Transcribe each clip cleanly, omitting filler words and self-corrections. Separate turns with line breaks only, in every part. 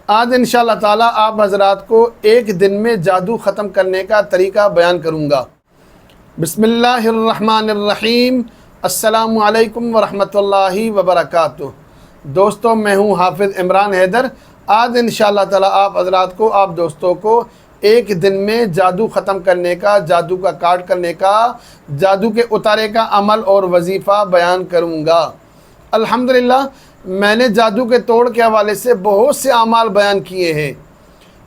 آج انشاءاللہ تعالیٰ آپ حضرات کو ایک دن میں جادو ختم کرنے کا طریقہ بیان کروں گا۔ بسم اللہ الرحمن الرحیم۔ السلام علیکم ورحمۃ اللہ وبرکاتہ۔ دوستو، میں ہوں حافظ عمران حیدر۔ آج انشاءاللہ تعالیٰ آپ حضرات کو، آپ دوستوں کو ایک دن میں جادو ختم کرنے کا، جادو کا کاٹ کرنے کا، جادو کے اتارے کا عمل اور وظیفہ بیان کروں گا۔ الحمدللہ میں نے جادو کے توڑ کے حوالے سے بہت سے اعمال بیان کیے ہیں۔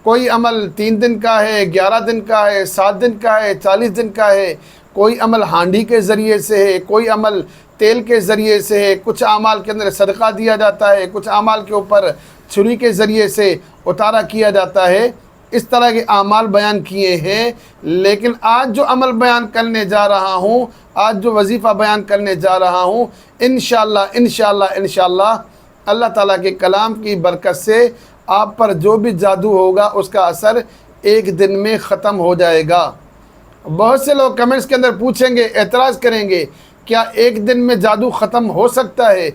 کوئی عمل 3 دن کا ہے، 11 دن کا ہے، 7 دن کا ہے، 40 دن کا ہے۔ کوئی عمل ہانڈی کے ذریعے سے ہے، کوئی عمل تیل کے ذریعے سے ہے، کچھ اعمال کے اندر صدقہ دیا جاتا ہے، کچھ اعمال کے اوپر چھری کے ذریعے سے اتارا کیا جاتا ہے۔ اس طرح کے اعمال بیان کیے ہیں، لیکن آج جو عمل بیان کرنے جا رہا ہوں، آج جو وظیفہ بیان کرنے جا رہا ہوں، انشاءاللہ اللہ تعالیٰ کے کلام کی برکت سے آپ پر جو بھی جادو ہوگا اس کا اثر ایک دن میں ختم ہو جائے گا۔ بہت سے لوگ کمنٹس کے اندر پوچھیں گے، اعتراض کریں گے، کیا ایک دن میں جادو ختم ہو سکتا ہے؟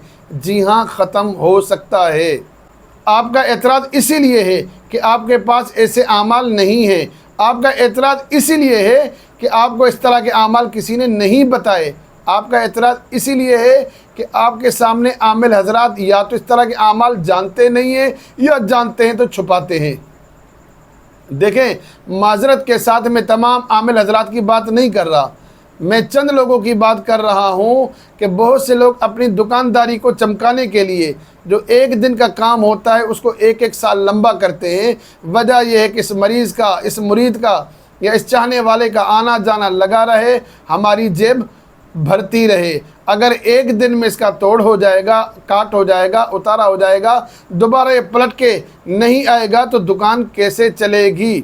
جی ہاں، ختم ہو سکتا ہے۔ آپ کا اعتراض اسی لیے ہے کہ آپ کے پاس ایسے اعمال نہیں ہیں۔ آپ کا اعتراض اسی لیے ہے کہ آپ کو اس طرح کے اعمال کسی نے نہیں بتائے۔ آپ کا اعتراض اسی لیے ہے کہ آپ کے سامنے عامل حضرات یا تو اس طرح کے اعمال جانتے نہیں ہیں، یا جانتے ہیں تو چھپاتے ہیں۔ دیکھیں، معذرت کے ساتھ میں تمام عامل حضرات کی بات نہیں کر رہا، میں چند لوگوں کی بات کر رہا ہوں کہ بہت سے لوگ اپنی دکانداری کو چمکانے کے لیے جو ایک دن کا کام ہوتا ہے اس کو ایک سال لمبا کرتے ہیں۔ وجہ یہ ہے کہ اس مریض کا، اس مرید کا یا اس چاہنے والے کا آنا جانا لگا رہے، ہماری جیب بھرتی رہے۔ اگر ایک دن میں اس کا توڑ ہو جائے گا، کاٹ ہو جائے گا، اتارا ہو جائے گا، دوبارہ یہ پلٹ کے نہیں آئے گا تو دکان کیسے چلے گی؟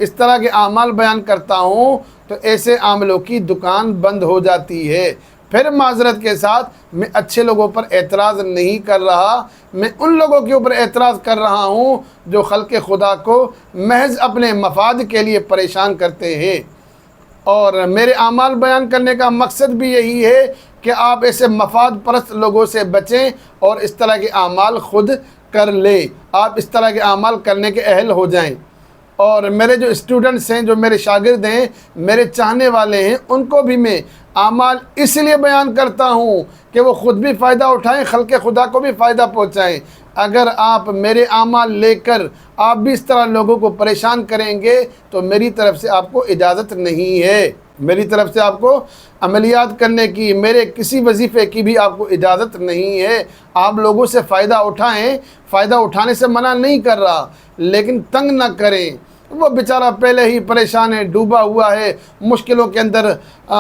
اس طرح کے اعمال بیان کرتا ہوں تو ایسے عاملوں کی دکان بند ہو جاتی ہے۔ پھر معذرت کے ساتھ میں اچھے لوگوں پر اعتراض نہیں کر رہا، میں ان لوگوں کے اوپر اعتراض کر رہا ہوں جو خلق خدا کو محض اپنے مفاد کے لیے پریشان کرتے ہیں۔ اور میرے اعمال بیان کرنے کا مقصد بھی یہی ہے کہ آپ ایسے مفاد پرست لوگوں سے بچیں اور اس طرح کے اعمال خود کر لیں، آپ اس طرح کے اعمال کرنے کے اہل ہو جائیں۔ اور میرے جو اسٹوڈنٹس ہیں، جو میرے شاگرد ہیں، میرے چاہنے والے ہیں، ان کو بھی میں اعمال اس لیے بیان کرتا ہوں کہ وہ خود بھی فائدہ اٹھائیں، خلق خدا کو بھی فائدہ پہنچائیں۔ اگر آپ میرے اعمال لے کر آپ بھی اس طرح لوگوں کو پریشان کریں گے تو میری طرف سے آپ کو اجازت نہیں ہے، میری طرف سے آپ کو عملیات کرنے کی، میرے کسی وظیفے کی بھی آپ کو اجازت نہیں ہے۔ آپ لوگوں سے فائدہ اٹھائیں، فائدہ اٹھانے سے منع نہیں کر رہا، لیکن تنگ نہ کریں۔ وہ بیچارہ پہلے ہی پریشان ہے، ڈوبا ہوا ہے، مشکلوں کے اندر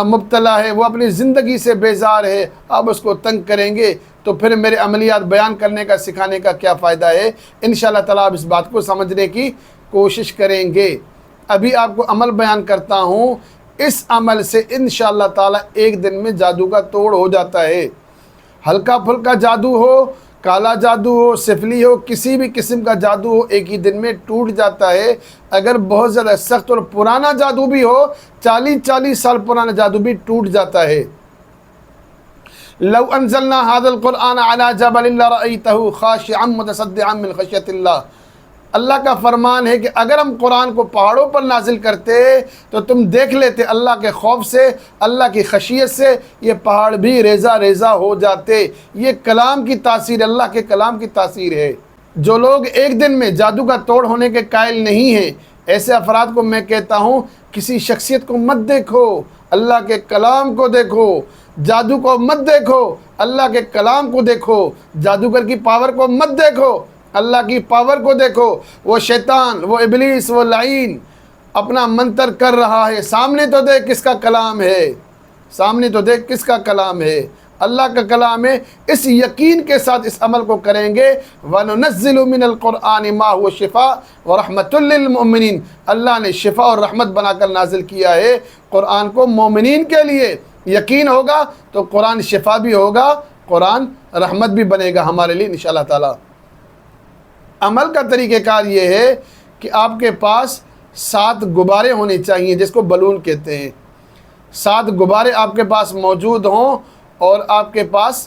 مبتلا ہے، وہ اپنی زندگی سے بیزار ہے، آپ اس کو تنگ کریں گے تو پھر میرے عملیات بیان کرنے کا، سکھانے کا کیا فائدہ ہے؟ انشاءاللہ تعالیٰ آپ اس بات کو سمجھنے کی کوشش کریں گے۔ ابھی آپ کو عمل بیان کرتا ہوں، اس عمل سے انشاءاللہ تعالیٰ ایک دن میں جادو کا توڑ ہو جاتا ہے۔ ہلکا پھلکا جادو ہو، کالا جادو ہو، سفلی ہو، کسی بھی قسم کا جادو ہو، ایک ہی دن میں ٹوٹ جاتا ہے۔ اگر بہت زیادہ سخت اور پرانا جادو بھی ہو، 40 سال پرانا جادو بھی ٹوٹ جاتا ہے۔ لو انزلنا هذا القرآن على جبل لرأيته خاشعا متصدعا من خشية اللہ۔ اللہ کا فرمان ہے کہ اگر ہم قرآن کو پہاڑوں پر نازل کرتے تو تم دیکھ لیتے اللہ کے خوف سے، اللہ کی خشیت سے یہ پہاڑ بھی ریزہ ریزہ ہو جاتے۔ یہ کلام کی تاثیر، اللہ کے کلام کی تاثیر ہے۔ جو لوگ ایک دن میں جادو کا توڑ ہونے کے قائل نہیں ہیں، ایسے افراد کو میں کہتا ہوں کسی شخصیت کو مت دیکھو، اللہ کے کلام کو دیکھو۔ جادو کو مت دیکھو، اللہ کے کلام کو دیکھو۔ جادوگر کی پاور کو مت دیکھو، اللہ کی پاور کو دیکھو۔ وہ شیطان، وہ ابلیس، وہ لعین اپنا منتر کر رہا ہے، سامنے تو دیکھ کس کا کلام ہے، سامنے تو دیکھ کس کا کلام ہے، اللہ کا کلام ہے۔ اس یقین کے ساتھ اس عمل کو کریں گے۔ وَنُنَزِّلُ مِنَ الْقُرْآنِ مَا هُوَ شِفَاءٌ وَرَحْمَةٌ لِّلْمُؤْمِنِينَ۔ اللہ نے شفا اور رحمت بنا کر نازل کیا ہے قرآن کو مومنین کے لیے۔ یقین ہوگا تو قرآن شفا بھی ہوگا، قرآن رحمت بھی بنے گا ہمارے لیے انشاءاللہ تعالی۔ عمل کا طریقہ کار یہ ہے کہ آپ کے پاس 7 غبارے ہونے چاہیے، جس کو بلون کہتے ہیں۔ 7 غبارے آپ کے پاس موجود ہوں اور آپ کے پاس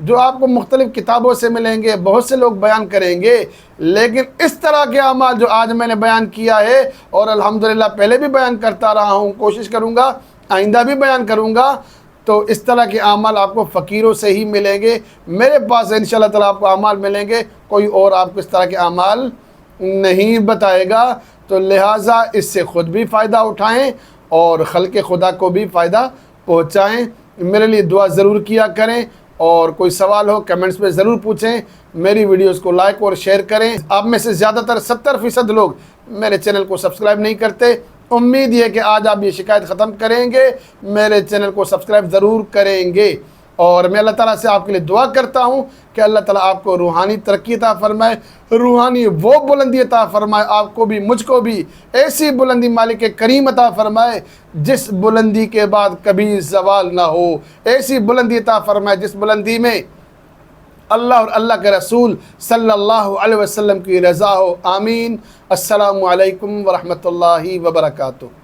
جو آپ کو مختلف کتابوں سے ملیں گے، بہت سے لوگ بیان کریں گے، لیکن اس طرح کے اعمال جو آج میں نے بیان کیا ہے اور الحمدللہ پہلے بھی بیان کرتا رہا ہوں، کوشش کروں گا آئندہ بھی بیان کروں گا، تو اس طرح کے اعمال آپ کو فقیروں سے ہی ملیں گے۔ میرے پاس انشاءاللہ تعالیٰ آپ کو اعمال ملیں گے، کوئی اور آپ کو اس طرح کے اعمال نہیں بتائے گا۔ تو لہٰذا اس سے خود بھی فائدہ اٹھائیں اور خلق خدا کو بھی فائدہ پہنچائیں۔ میرے لیے دعا ضرور کیا کریں، اور کوئی سوال ہو کمنٹس میں ضرور پوچھیں۔ میری ویڈیوز کو لائک اور شیئر کریں۔ آپ میں سے زیادہ تر 70% لوگ میرے چینل کو سبسکرائب نہیں کرتے۔ امید یہ کہ آج آپ یہ شکایت ختم کریں گے، میرے چینل کو سبسکرائب ضرور کریں گے، اور میں اللہ تعالیٰ سے آپ کے لیے دعا کرتا ہوں کہ اللہ تعالیٰ آپ کو روحانی ترقی عطا فرمائے، روحانی وہ بلندی عطا فرمائے، آپ کو بھی مجھ کو بھی ایسی بلندی مالک کریم عطا فرمائے جس بلندی کے بعد کبھی زوال نہ ہو، ایسی بلندی عطا فرمائے جس بلندی میں اللہ اور اللہ کے رسول صلی اللہ علیہ وسلم کی رضا ہو۔ آمین۔ السلام علیکم ورحمۃ اللہ وبرکاتہ۔